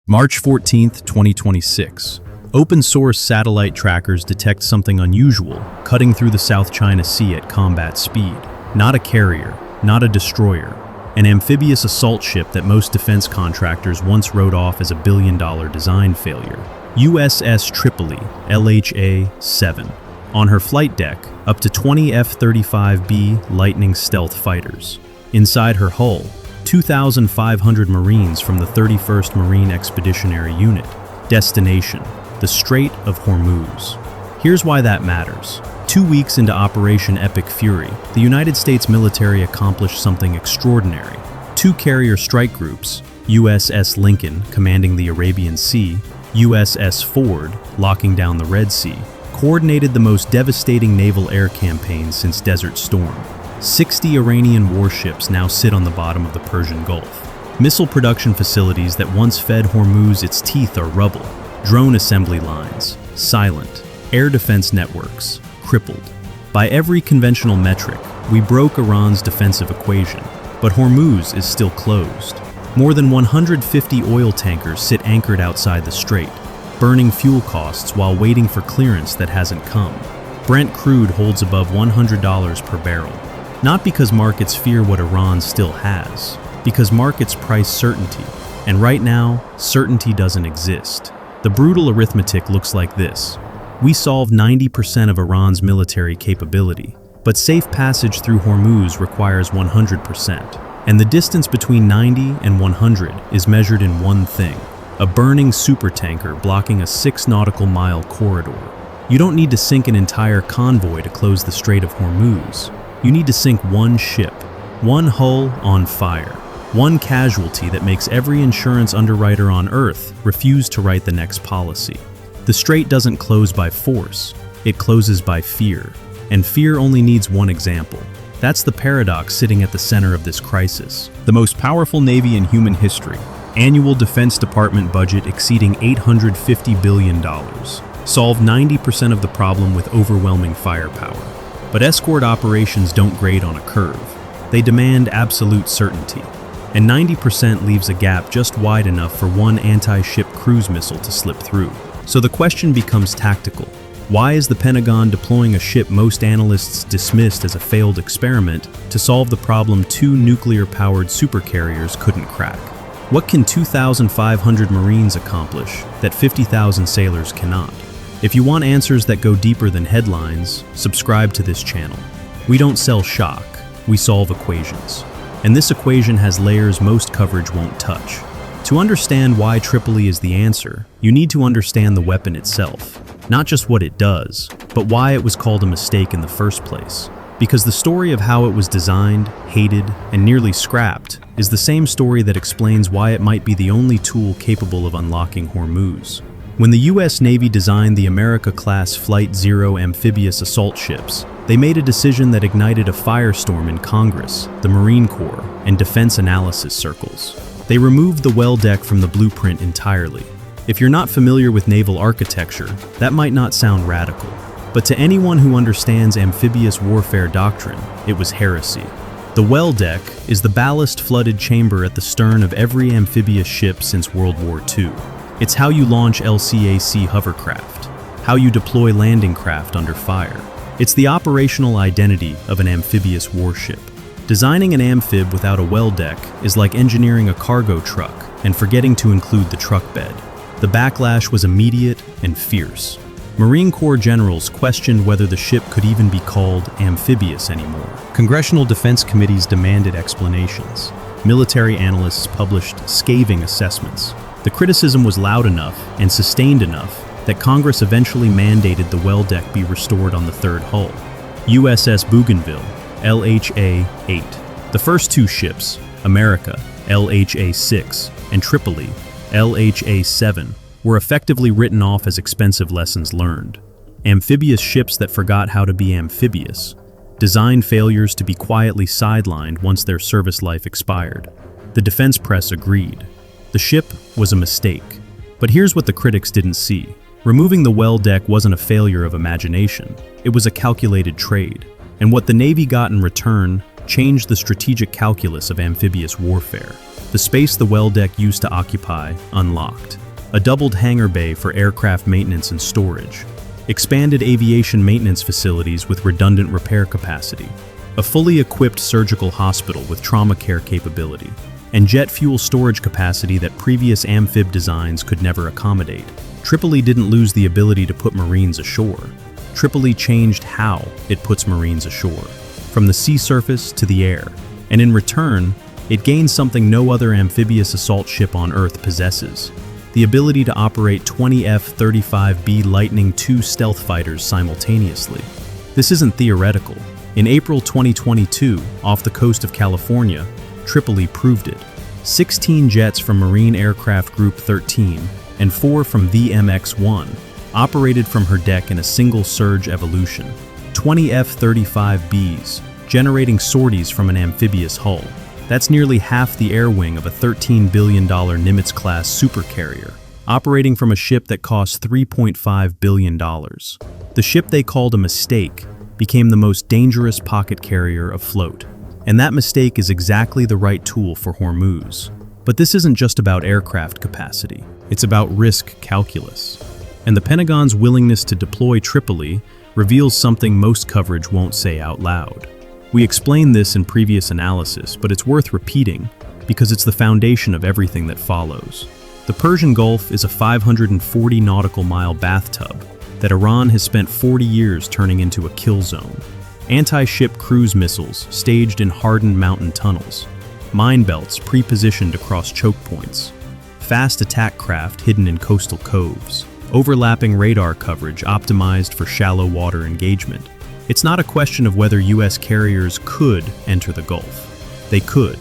March 14, 2026. Open-source satellite trackers detect something unusual, cutting through the South China Sea at combat speed. Not a carrier, not a destroyer. An amphibious assault ship that most defense contractors once wrote off as a billion-dollar design failure. USS Tripoli LHA-7. On her flight deck, up to 20 F-35B Lightning stealth fighters. Inside her hull, 2,500 Marines from the 31st Marine Expeditionary Unit. Destination: the Strait of Hormuz. Here's why that matters. 2 weeks into Operation Epic Fury, the United States military accomplished something extraordinary. 2 carrier strike groups, USS Lincoln commanding the Arabian Sea, USS Ford locking down the Red Sea, coordinated the most devastating naval air campaign since Desert Storm. 60 Iranian warships now sit on the bottom of the Persian Gulf. Missile production facilities that once fed Hormuz its teeth are rubble. Drone assembly lines, silent. Air defense networks, crippled. By every conventional metric, we broke Iran's defensive equation, but Hormuz is still closed. More than 150 oil tankers sit anchored outside the strait, burning fuel costs while waiting for clearance that hasn't come. Brent crude holds above $100 per barrel. Not because markets fear what Iran still has, because markets price certainty, and right now, certainty doesn't exist. The brutal arithmetic looks like this. We solved 90% of Iran's military capability, but safe passage through Hormuz requires 100%. And the distance between 90 and 100 is measured in one thing: a burning supertanker blocking a 6-nautical-mile corridor. You don't need to sink an entire convoy to close the Strait of Hormuz. You need to sink one ship, one hull on fire, one casualty that makes every insurance underwriter on Earth refuse to write the next policy. The strait doesn't close by force, it closes by fear. And fear only needs one example. That's the paradox sitting at the center of this crisis. The most powerful navy in human history, annual Defense Department budget exceeding $850 billion, solved 90% of the problem with overwhelming firepower. But escort operations don't grade on a curve. They demand absolute certainty. And 90% leaves a gap just wide enough for one anti-ship cruise missile to slip through. So the question becomes tactical. Why is the Pentagon deploying a ship most analysts dismissed as a failed experiment to solve the problem 2 nuclear-powered supercarriers couldn't crack? What can 2,500 Marines accomplish that 50,000 sailors cannot? If you want answers that go deeper than headlines, subscribe to this channel. We don't sell shock, we solve equations. And this equation has layers most coverage won't touch. To understand why Tripoli is the answer, you need to understand the weapon itself. Not just what it does, but why it was called a mistake in the first place. Because the story of how it was designed, hated, and nearly scrapped is the same story that explains why it might be the only tool capable of unlocking Hormuz. When the U.S. Navy designed the America-class Flight Zero amphibious assault ships, they made a decision that ignited a firestorm in Congress, the Marine Corps, and defense analysis circles. They removed the well deck from the blueprint entirely. If you're not familiar with naval architecture, that might not sound radical. But to anyone who understands amphibious warfare doctrine, it was heresy. The well deck is the ballast-flooded chamber at the stern of every amphibious ship since World War II. It's how you launch LCAC hovercraft, how you deploy landing craft under fire. It's the operational identity of an amphibious warship. Designing an amphib without a well deck is like engineering a cargo truck and forgetting to include the truck bed. The backlash was immediate and fierce. Marine Corps generals questioned whether the ship could even be called amphibious anymore. Congressional defense committees demanded explanations. Military analysts published scathing assessments. The criticism was loud enough and sustained enough that Congress eventually mandated the well deck be restored on the third hull. USS Bougainville, LHA-8. The first 2 ships, America, LHA-6, and Tripoli, LHA-7, were effectively written off as expensive lessons learned. Amphibious ships that forgot how to be amphibious. Design failures to be quietly sidelined once their service life expired. The defense press agreed. The ship was a mistake. But here's what the critics didn't see. Removing the well deck wasn't a failure of imagination. It was a calculated trade. And what the Navy got in return changed the strategic calculus of amphibious warfare. The space the well deck used to occupy, unlocked. A doubled hangar bay for aircraft maintenance and storage. Expanded aviation maintenance facilities with redundant repair capacity. A fully equipped surgical hospital with trauma care capability. And jet fuel storage capacity that previous amphib designs could never accommodate. Tripoli didn't lose the ability to put Marines ashore. Tripoli changed how it puts Marines ashore, from the sea surface to the air, and in return, it gained something no other amphibious assault ship on Earth possesses: the ability to operate 20 F-35B Lightning II stealth fighters simultaneously. This isn't theoretical. In April 2022, off the coast of California, Tripoli proved it. 16 jets from Marine Aircraft Group 13 and 4 from VMX-1 operated from her deck in a single surge evolution. 20 F-35Bs, generating sorties from an amphibious hull. That's nearly half the air wing of a $13 billion Nimitz-class supercarrier, operating from a ship that cost $3.5 billion. The ship they called a mistake became the most dangerous pocket carrier afloat. And that mistake is exactly the right tool for Hormuz. But this isn't just about aircraft capacity. It's about risk calculus. And the Pentagon's willingness to deploy Tripoli reveals something most coverage won't say out loud. We explained this in previous analysis, but it's worth repeating because it's the foundation of everything that follows. The Persian Gulf is a 540 nautical mile bathtub that Iran has spent 40 years turning into a kill zone. Anti-ship cruise missiles staged in hardened mountain tunnels, mine belts pre-positioned across choke points, fast attack craft hidden in coastal coves, overlapping radar coverage optimized for shallow water engagement. It's not a question of whether U.S. carriers could enter the Gulf. They could.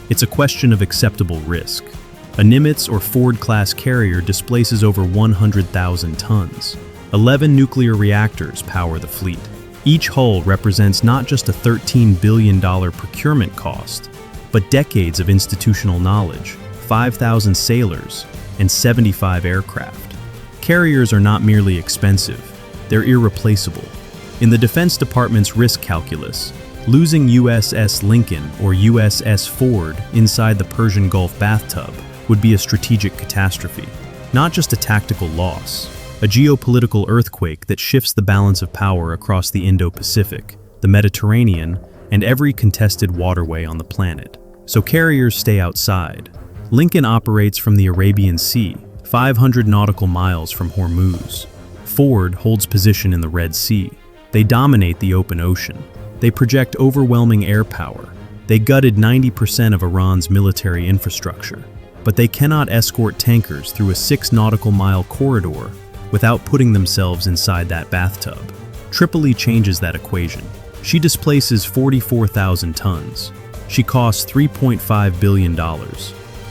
It's a question of acceptable risk. A Nimitz or Ford-class carrier displaces over 100,000 tons. 11 nuclear reactors power the fleet. Each hull represents not just a $13 billion procurement cost, but decades of institutional knowledge, 5,000 sailors, and 75 aircraft. Carriers are not merely expensive, they're irreplaceable. In the Defense Department's risk calculus, losing USS Lincoln or USS Ford inside the Persian Gulf bathtub would be a strategic catastrophe, not just a tactical loss. A geopolitical earthquake that shifts the balance of power across the Indo-Pacific, the Mediterranean, and every contested waterway on the planet. So carriers stay outside. Lincoln operates from the Arabian Sea, 500 nautical miles from Hormuz. Ford holds position in the Red Sea. They dominate the open ocean. They project overwhelming air power. They gutted 90% of Iran's military infrastructure. But they cannot escort tankers through a 6-nautical-mile corridor without putting themselves inside that bathtub. Tripoli changes that equation. She displaces 44,000 tons. She costs $3.5 billion.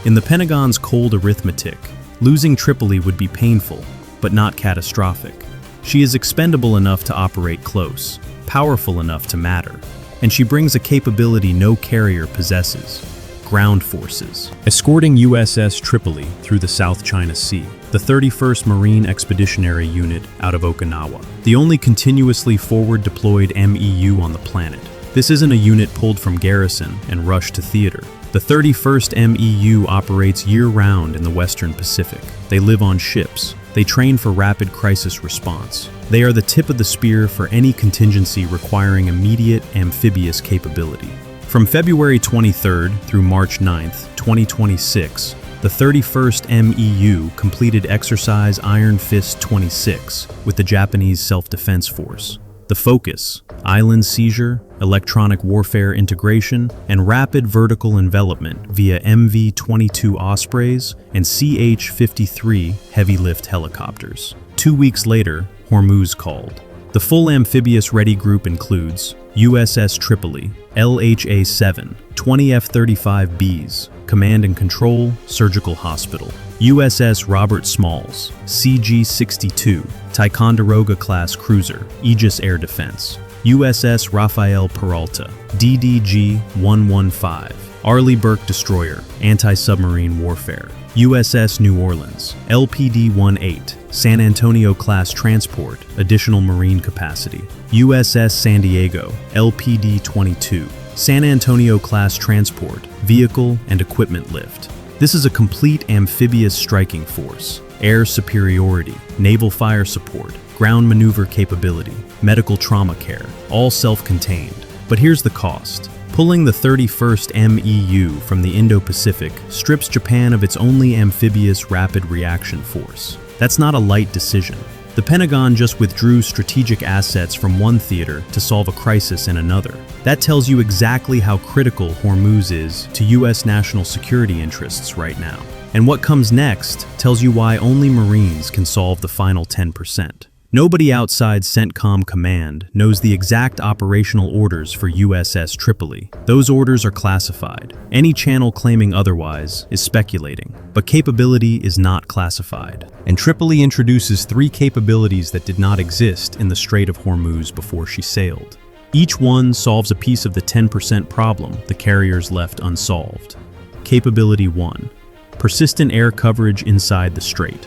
In the Pentagon's cold arithmetic, losing Tripoli would be painful, but not catastrophic. She is expendable enough to operate close, powerful enough to matter, and she brings a capability no carrier possesses: ground forces. Escorting USS Tripoli through the South China Sea, the 31st Marine Expeditionary Unit out of Okinawa, the only continuously forward-deployed MEU on the planet. This isn't a unit pulled from garrison and rushed to theater. The 31st MEU operates year-round in the Western Pacific. They live on ships. They train for rapid crisis response. They are the tip of the spear for any contingency requiring immediate amphibious capability. From February 23rd through March 9th, 2026, the 31st MEU completed exercise Iron Fist 26 with the Japanese Self-Defense Force. The focus: island seizure, electronic warfare integration, and rapid vertical envelopment via MV-22 Ospreys and CH-53 heavy-lift helicopters. 2 weeks later, Hormuz called. The full amphibious ready group includes USS Tripoli LHA-7, 20 F-35Bs, Command and Control, Surgical Hospital, USS Robert Smalls, CG-62, Ticonderoga-class cruiser, Aegis Air Defense, USS Rafael Peralta, DDG-115, Arleigh Burke Destroyer, Anti-Submarine Warfare, USS New Orleans, LPD-18, San Antonio-class transport, additional marine capacity, USS San Diego, LPD-22, San Antonio-class transport, vehicle, and equipment lift. This is a complete amphibious striking force. Air superiority, naval fire support, ground maneuver capability, medical trauma care, all self-contained. But here's the cost. Pulling the 31st MEU from the Indo-Pacific strips Japan of its only amphibious rapid reaction force. That's not a light decision. The Pentagon just withdrew strategic assets from one theater to solve a crisis in another. That tells you exactly how critical Hormuz is to U.S. national security interests right now. And what comes next tells you why only Marines can solve the final 10%. Nobody outside CENTCOM Command knows the exact operational orders for USS Tripoli. Those orders are classified. Any channel claiming otherwise is speculating, but capability is not classified. And Tripoli introduces 3 capabilities that did not exist in the Strait of Hormuz before she sailed. Each one solves a piece of the 10% problem the carriers left unsolved. Capability 1. Persistent air coverage inside the strait.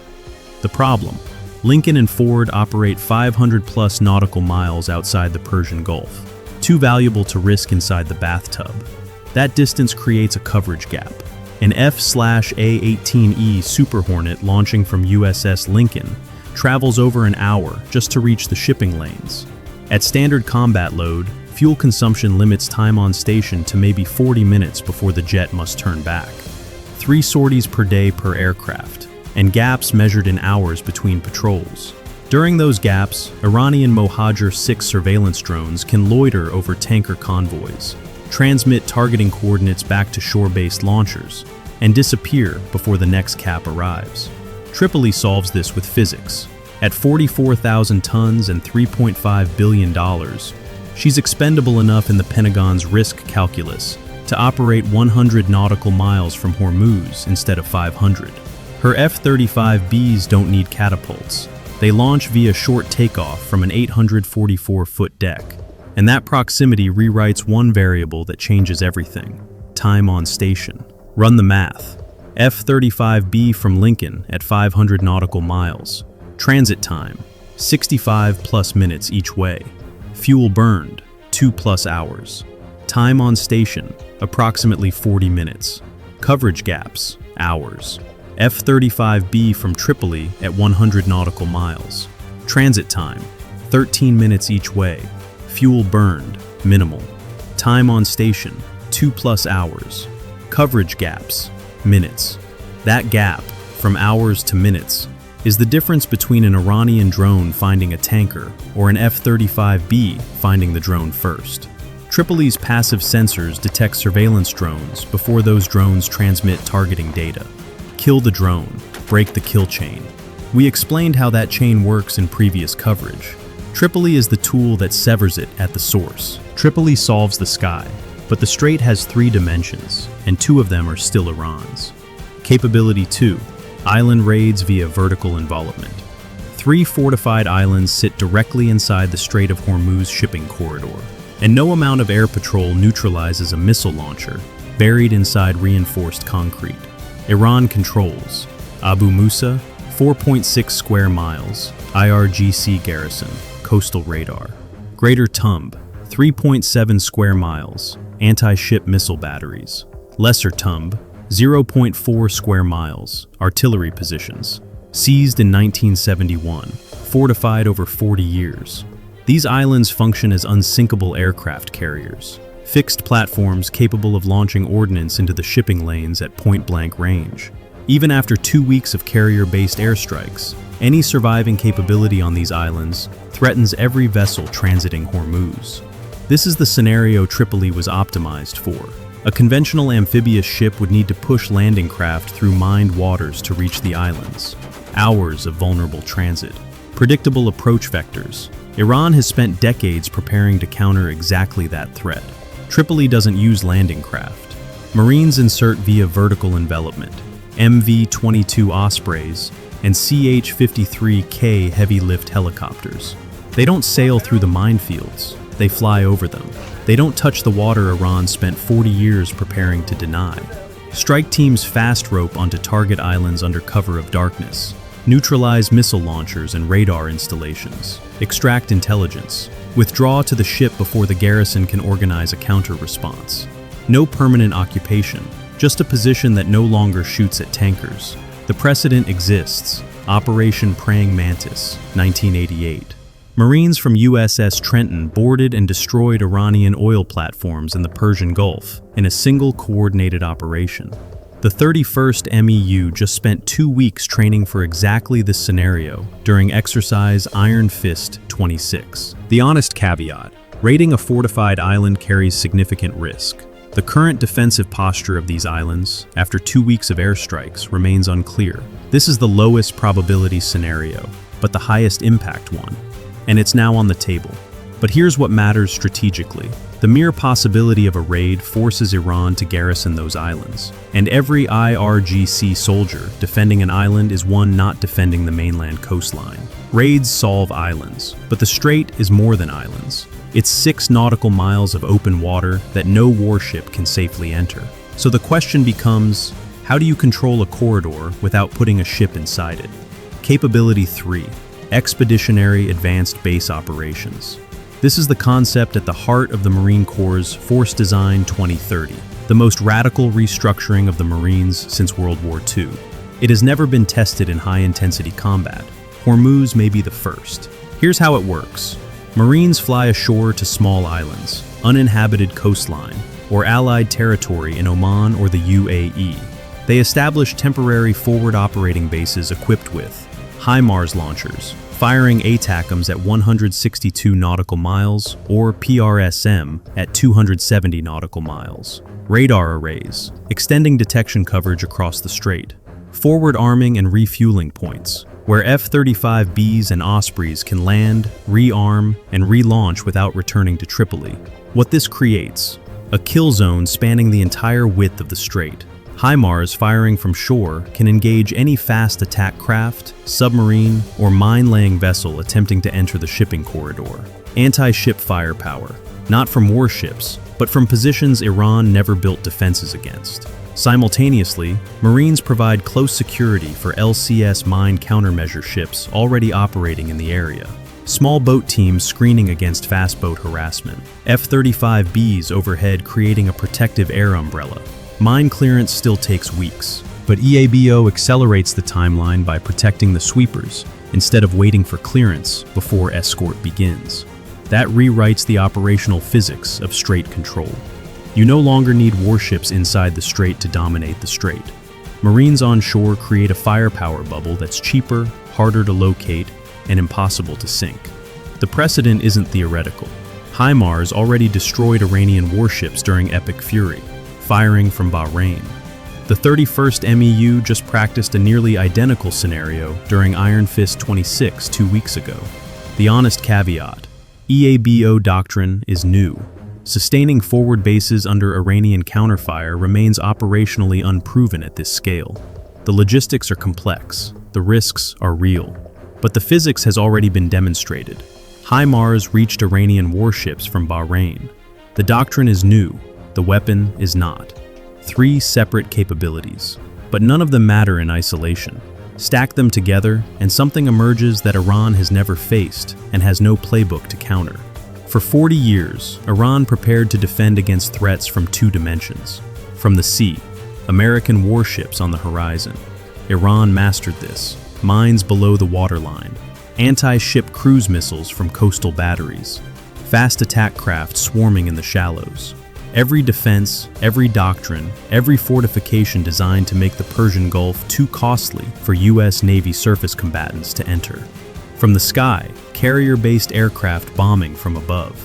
The problem: Lincoln and Ford operate 500+ nautical miles outside the Persian Gulf, too valuable to risk inside the bathtub. That distance creates a coverage gap. An F/A-18E Super Hornet launching from USS Lincoln travels over an hour just to reach the shipping lanes. At standard combat load, fuel consumption limits time on station to maybe 40 minutes before the jet must turn back. 3 sorties per day per aircraft, and gaps measured in hours between patrols. During those gaps, Iranian Mohajer 6 surveillance drones can loiter over tanker convoys, transmit targeting coordinates back to shore-based launchers, and disappear before the next cap arrives. Tripoli solves this with physics. At 44,000 tons and $3.5 billion, she's expendable enough in the Pentagon's risk calculus to operate 100 nautical miles from Hormuz instead of 500. Her F-35Bs don't need catapults. They launch via short takeoff from an 844-foot deck. And that proximity rewrites one variable that changes everything: time on station. Run the math. F-35B from Lincoln at 500 nautical miles. Transit time, 65+ minutes each way. Fuel burned, 2+ hours. Time on station, approximately 40 minutes. Coverage gaps, hours. F-35B from Tripoli at 100 nautical miles. Transit time, 13 minutes each way. Fuel burned, minimal. Time on station, 2+ hours. Coverage gaps, minutes. That gap, from hours to minutes, is the difference between an Iranian drone finding a tanker or an F-35B finding the drone first. Tripoli's passive sensors detect surveillance drones before those drones transmit targeting data. Kill the drone, break the kill chain. We explained how that chain works in previous coverage. Tripoli is the tool that severs it at the source. Tripoli solves the sky, but the strait has 3 dimensions, and 2 of them are still Iran's. Capability 2. Island raids via vertical involvement. 3 fortified islands sit directly inside the Strait of Hormuz shipping corridor, and no amount of air patrol neutralizes a missile launcher buried inside reinforced concrete. Iran controls Abu Musa, 4.6 square miles, IRGC garrison, coastal radar. Greater Tumb, 3.7 square miles, anti-ship missile batteries. Lesser Tumb, 0.4 square miles, artillery positions. Seized in 1971, fortified over 40 years. These islands function as unsinkable aircraft carriers, fixed platforms capable of launching ordnance into the shipping lanes at point-blank range. Even after 2 weeks of carrier-based airstrikes, any surviving capability on these islands threatens every vessel transiting Hormuz. This is the scenario Tripoli was optimized for. A conventional amphibious ship would need to push landing craft through mined waters to reach the islands. Hours of vulnerable transit. Predictable approach vectors. Iran has spent decades preparing to counter exactly that threat. Tripoli doesn't use landing craft. Marines insert via vertical envelopment, MV-22 Ospreys, and CH-53K heavy-lift helicopters. They don't sail through the minefields, they fly over them. They don't touch the water Iran spent 40 years preparing to deny. Strike teams fast rope onto target islands under cover of darkness, neutralize missile launchers and radar installations, extract intelligence, Withdraw to the ship before the garrison can organize a counter-response. No permanent occupation, just a position that no longer shoots at tankers. The precedent exists. Operation Praying Mantis, 1988. Marines from USS Trenton boarded and destroyed Iranian oil platforms in the Persian Gulf in a single coordinated operation. The 31st MEU just spent 2 weeks training for exactly this scenario during exercise Iron Fist 26. The honest caveat: raiding a fortified island carries significant risk. The current defensive posture of these islands, after 2 weeks of airstrikes, remains unclear. This is the lowest probability scenario, but the highest impact one, and it's now on the table. But here's what matters strategically. The mere possibility of a raid forces Iran to garrison those islands, and every IRGC soldier defending an island is one not defending the mainland coastline. Raids solve islands, but the strait is more than islands. It's 6 nautical miles of open water that no warship can safely enter. So the question becomes, how do you control a corridor without putting a ship inside it? Capability 3. Expeditionary Advanced Base Operations. This is the concept at the heart of the Marine Corps' Force Design 2030, the most radical restructuring of the Marines since World War II. It has never been tested in high-intensity combat. Hormuz may be the first. Here's how it works. Marines fly ashore to small islands, uninhabited coastline, or allied territory in Oman or the UAE. They establish temporary forward operating bases equipped with HIMARS launchers, firing ATACMs at 162 nautical miles, or PRSM at 270 nautical miles. Radar arrays, extending detection coverage across the strait. Forward arming and refueling points, where F-35Bs and Ospreys can land, rearm, and relaunch without returning to Tripoli. What this creates: a kill zone spanning the entire width of the strait. HIMARS firing from shore can engage any fast attack craft, submarine, or mine-laying vessel attempting to enter the shipping corridor. Anti-ship firepower, not from warships, but from positions Iran never built defenses against. Simultaneously, Marines provide close security for LCS mine countermeasure ships already operating in the area. Small boat teams screening against fast boat harassment. F-35Bs overhead creating a protective air umbrella. Mine clearance still takes weeks, but EABO accelerates the timeline by protecting the sweepers instead of waiting for clearance before escort begins. That rewrites the operational physics of strait control. You no longer need warships inside the strait to dominate the strait. Marines on shore create a firepower bubble that's cheaper, harder to locate, and impossible to sink. The precedent isn't theoretical. HIMARS already destroyed Iranian warships during Epic Fury, firing from Bahrain. The 31st MEU just practiced a nearly identical scenario during Iron Fist 26 2 weeks ago. The honest caveat: EABO doctrine is new. Sustaining forward bases under Iranian counterfire remains operationally unproven at this scale. The logistics are complex, the risks are real, but the physics has already been demonstrated. HIMARS reached Iranian warships from Bahrain. The doctrine is new, the weapon is not. 3 separate capabilities, but none of them matter in isolation. Stack them together, and something emerges that Iran has never faced and has no playbook to counter. For 40 years, Iran prepared to defend against threats from 2 dimensions. From the sea, American warships on the horizon. Iran mastered this. Mines below the waterline. Anti-ship cruise missiles from coastal batteries. Fast attack craft swarming in the shallows. Every defense, every doctrine, every fortification designed to make the Persian Gulf too costly for U.S. Navy surface combatants to enter. From the sky, carrier-based aircraft bombing from above.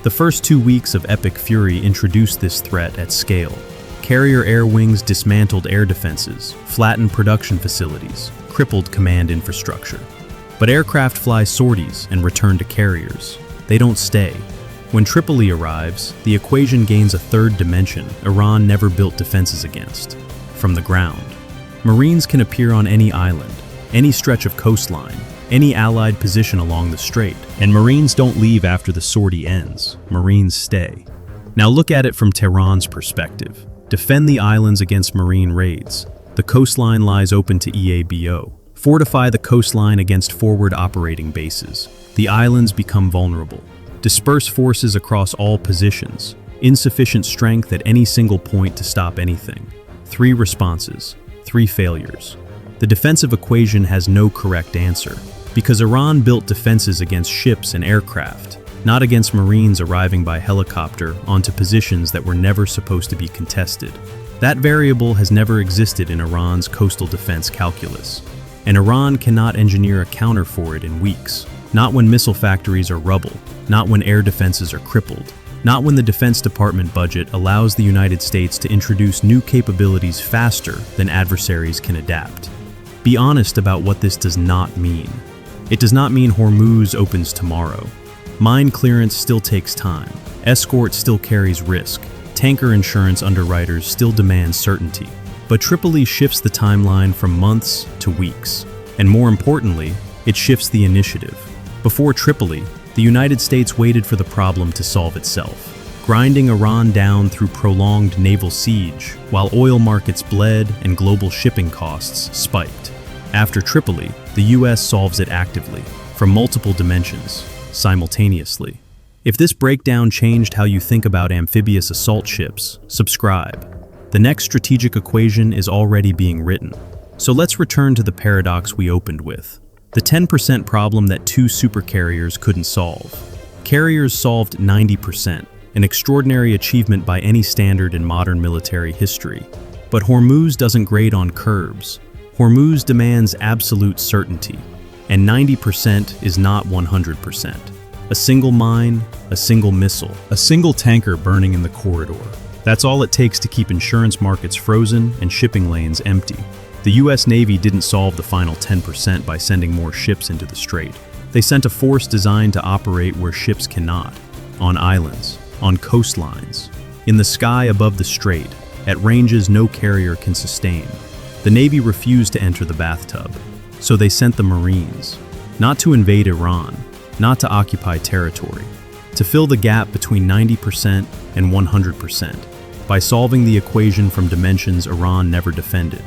The first 2 weeks of Epic Fury introduced this threat at scale. Carrier air wings dismantled air defenses, flattened production facilities, crippled command infrastructure. But aircraft fly sorties and return to carriers. They don't stay. When Tripoli arrives, the equation gains a 3rd dimension Iran never built defenses against: from the ground. Marines can appear on any island, any stretch of coastline, any allied position along the strait, and Marines don't leave after the sortie ends. Marines stay. Now look at it from Tehran's perspective. Defend the islands against Marine raids. The coastline lies open to EABO. Fortify the coastline against forward operating bases. The islands become vulnerable. Disperse forces across all positions. Insufficient strength at any single point to stop anything. 3 responses, 3 failures. The defensive equation has no correct answer, because Iran built defenses against ships and aircraft, not against Marines arriving by helicopter onto positions that were never supposed to be contested. That variable has never existed in Iran's coastal defense calculus, and Iran cannot engineer a counter for it in weeks. Not when missile factories are rubble, not when air defenses are crippled, not when the Defense Department budget allows the United States to introduce new capabilities faster than adversaries can adapt. Be honest about what this does not mean. It does not mean Hormuz opens tomorrow. Mine clearance still takes time. Escort still carries risk. Tanker insurance underwriters still demand certainty. But Tripoli shifts the timeline from months to weeks. And more importantly, it shifts the initiative. Before Tripoli, the United States waited for the problem to solve itself, grinding Iran down through prolonged naval siege, while oil markets bled and global shipping costs spiked. After Tripoli, the US solves it actively, from multiple dimensions, simultaneously. If this breakdown changed how you think about amphibious assault ships, subscribe. The next strategic equation is already being written. So let's return to the paradox we opened with. The 10% problem that 2 supercarriers couldn't solve. Carriers solved 90%, an extraordinary achievement by any standard in modern military history. But Hormuz doesn't grade on curves. Hormuz demands absolute certainty, and 90% is not 100%. A single mine, a single missile, a single tanker burning in the corridor. That's all it takes to keep insurance markets frozen and shipping lanes empty. The US Navy didn't solve the final 10% by sending more ships into the strait. They sent a force designed to operate where ships cannot, on islands, on coastlines, in the sky above the strait, at ranges no carrier can sustain. The Navy refused to enter the bathtub, so they sent the Marines, not to invade Iran, not to occupy territory, to fill the gap between 90% and 100%, by solving the equation from dimensions Iran never defended.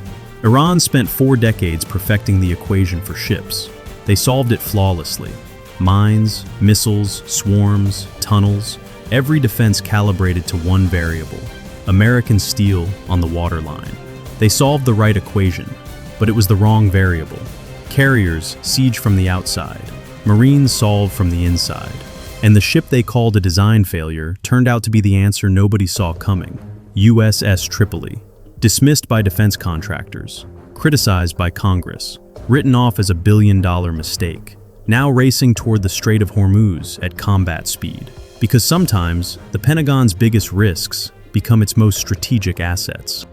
Iran spent 4 decades perfecting the equation for ships. They solved it flawlessly. Mines, missiles, swarms, tunnels, every defense calibrated to one variable, American steel on the waterline. They solved the right equation, but it was the wrong variable. Carriers siege from the outside, Marines solve from the inside. And the ship they called a design failure turned out to be the answer nobody saw coming. USS Tripoli. Dismissed by defense contractors, criticized by Congress, written off as a billion-dollar mistake, now racing toward the Strait of Hormuz at combat speed. Because sometimes, the Pentagon's biggest risks become its most strategic assets.